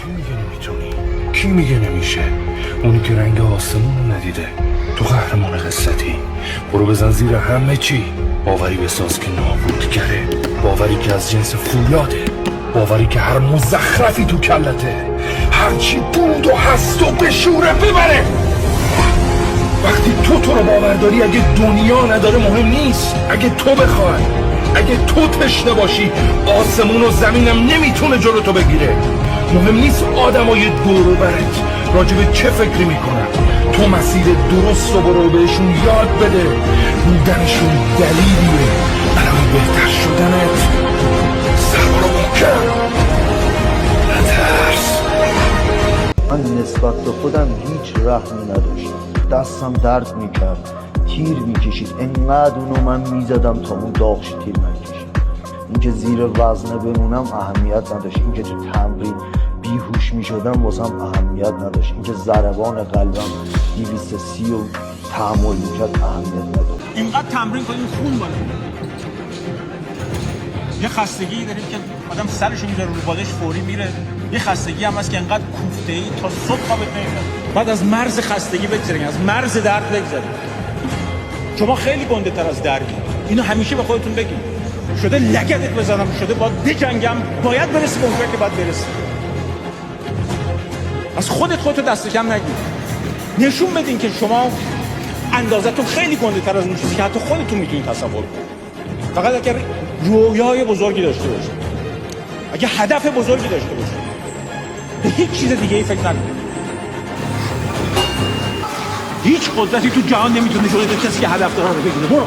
میگه نمیتونی؟ کی میگه نمیشه؟ اونی که رنگ آسمون رو ندیده. تو قهرمان قصتی. برو بزن زیر همه چی. باوری بساز که نابود کرده. باوری که از جنس فولاده. باوری که هر مزخرفی تو کلته، هرچی بود و هست و بشوره ببره. وقتی تو رو باور داری، اگه دنیا نداره مهم نیست. اگه تو بخوای، اگه تو تشنه باشی، آسمون و زمینم نمیتونه جلو تو بگیره. مهم نیست آدمای دور و برت راجب چه فکری میکنن. تو مسیر درست رو برو، بهشون یاد بده. بودنشون دلیلیه برای بهتر شدنت. سرما رو محکم، نترس. من نسبت به خودم هیچ رحمی نداشتم. دستم درد میکرد، تیر میکشید. انقدر اونو من میزدم تا اون داغش تیر نکشید. اینکه زیر وزنه بمونم اهمیت نداشت. اینکه تو تمرین بیهوش میشدم واسم اهمیت نداشت. اینکه ضربان قلبم 230 و تحمل میکرد اهمیت نداشت. اینقدر تمرین کنیم خون بالا. یه خستگی داریم که آدم سرش میذاره رو بالش فوری میره. یه خستگی هم هست که انقدر کوفته‌ای تا صبح خوابت نمیبره. بعد از مرز خستگی بگذرین، از مرز درد بگذرین. شما خیلی گنده تر از دردی. اینو همیشه به خودتون بگید. شده لگدت بزنم، شده باید بجنگم، باید برسی به اونجا که باید برسی. از خودتو دست کم نگیر. نشون بدین که شما اندازتون خیلی گنده تر از اون چیزی که حتی خودتون میتونید تصور کنید. فقط اگر رویای بزرگی داشته باشید، اگه هدف بزرگی داشته باشید، به هیچ چیز دیگه ای فکر نکنید. هیچ قدرتی تو جهان نمیتونه جلوی کسی که هدف داره رو بگیره. برو.